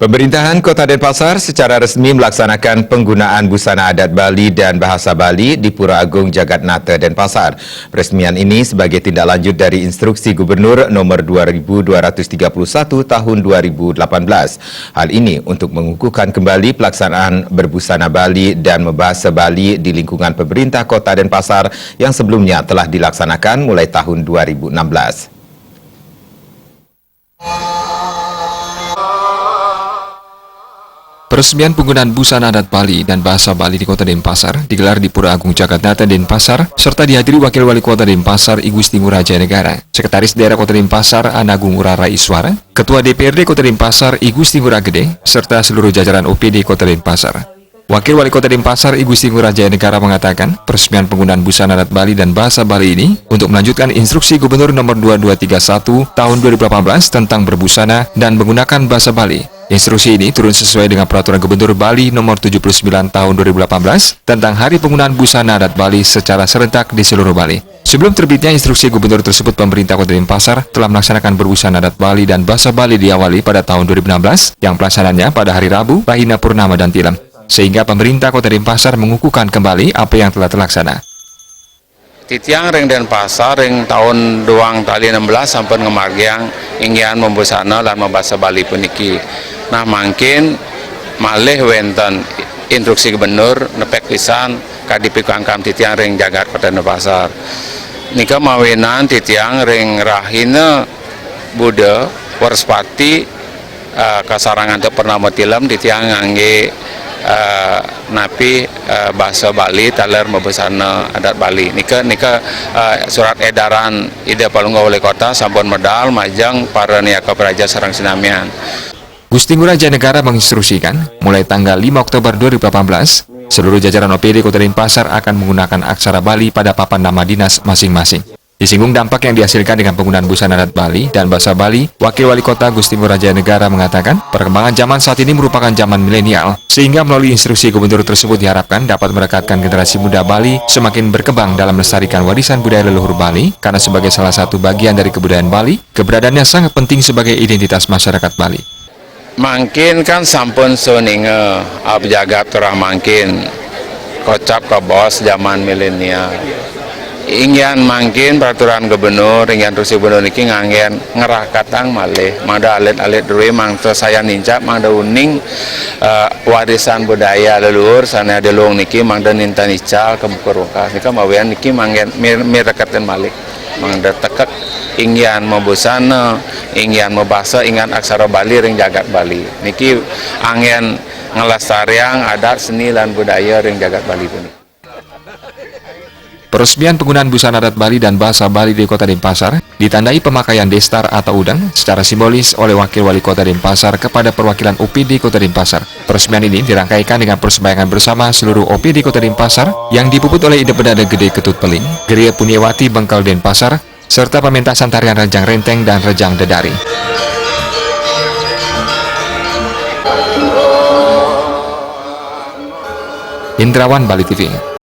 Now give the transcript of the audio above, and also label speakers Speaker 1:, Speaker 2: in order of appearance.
Speaker 1: Pemerintahan Kota Denpasar secara resmi melaksanakan penggunaan busana adat Bali dan bahasa Bali di Pura Agung Jagatnata Denpasar. Peresmian ini sebagai tindak lanjut dari Instruksi Gubernur Nomor 2231 Tahun 2018. Hal ini untuk mengukuhkan kembali pelaksanaan berbusana Bali dan membahasa Bali di lingkungan pemerintah Kota Denpasar yang sebelumnya telah dilaksanakan mulai tahun 2016.
Speaker 2: Peresmian penggunaan busana adat Bali dan bahasa Bali di Kota Denpasar digelar di Pura Agung Jagatnata Denpasar serta dihadiri Wakil Wali Kota Denpasar I Gusti Ngurah Jaya Negara, Sekretaris Daerah Kota Denpasar Anagung Ngurah Iswara, Ketua DPRD Kota Denpasar I Gusti Ngurah Gede, serta seluruh jajaran OPD Kota Denpasar. Wakil Wali Kota Denpasar I Gusti Ngurah Jaya Negara mengatakan, peresmian penggunaan busana adat Bali dan bahasa Bali ini untuk melanjutkan Instruksi Gubernur Nomor 2231 Tahun 2018 tentang berbusana dan menggunakan bahasa Bali. Instruksi ini turun sesuai dengan Peraturan Gubernur Bali Nomor 79 Tahun 2018 tentang Hari Penggunaan Busana Adat Bali secara serentak di seluruh Bali. Sebelum terbitnya instruksi gubernur tersebut, pemerintah Kota Denpasar telah melaksanakan berbusana adat Bali dan bahasa Bali diawali pada tahun 2016 yang pelaksanaannya pada hari Rabu, Pahina Purnama dan Tilam. Sehingga pemerintah Kota Denpasar mengukuhkan kembali apa yang telah terlaksana.
Speaker 3: Titiang ring Denpasar ring tahun 2016 sampai ngemagiang ingin membusana dan membahasa Bali puniki. Nah mungkin malih wenten instruksi gubernur nepek pisan kadipi kangkam titiang ring jagat Kota Denpasar. Nika mawinan titiang ring rahina Buddha Warspati kasarangan teu pernama tilam titiang ngangge napi bahasa Bali taler membusana adat Bali. Nika surat edaran Ida Palungga Wali Kota sampun medal majang para niaka praja sareng sinamian.
Speaker 2: Gusti Ngurah Jaya Negara menginstruksikan mulai tanggal 5 Oktober 2018 seluruh jajaran OPD Kota Denpasar akan menggunakan aksara Bali pada papan nama dinas masing-masing. Disinggung dampak yang dihasilkan dengan penggunaan busana adat Bali dan bahasa Bali, Wakil Wali Kota Gusti Ngurah Jaya Negara mengatakan perkembangan zaman saat ini merupakan zaman milenial, sehingga melalui instruksi gubernur tersebut diharapkan dapat merekatkan generasi muda Bali semakin berkembang dalam melestarikan warisan budaya leluhur Bali, karena sebagai salah satu bagian dari kebudayaan Bali, keberadaannya sangat penting sebagai identitas masyarakat Bali.
Speaker 3: Mungkin kan sampun suninge abjagat terah mungkin kocap ke bos zaman milenial. Ingin mungkin peraturan gubernur, ingin instruksi gubernur niki nganggen ngerah katang malih, mangda alit-alit dulu mangda saya nincap, mangda uning warisan budaya leluhur sana delung niki mangda ninta nical ke buka nika mawian niki manggen mirekaten malih, mangda tekek ingin membusana, ingin membahasa, ingin aksara Bali ring jagat Bali niki angin ngelestariang adat seni dan budaya ring jagat Bali pun.
Speaker 2: Peresmian penggunaan busana adat Bali dan bahasa Bali di Kota Denpasar ditandai pemakaian destar atau udang secara simbolis oleh Wakil Wali Kota Denpasar kepada perwakilan OPD Kota Denpasar. Peresmian ini dirangkaikan dengan persembayangan bersama seluruh OPD Kota Denpasar yang dipuput oleh Ide Pedada Gede Ketut Peling, Geria Punyawati Bengkal Denpasar, serta pementasan tarian Rejang Renteng dan Rejang Dedari. Indrawan, Bali TV.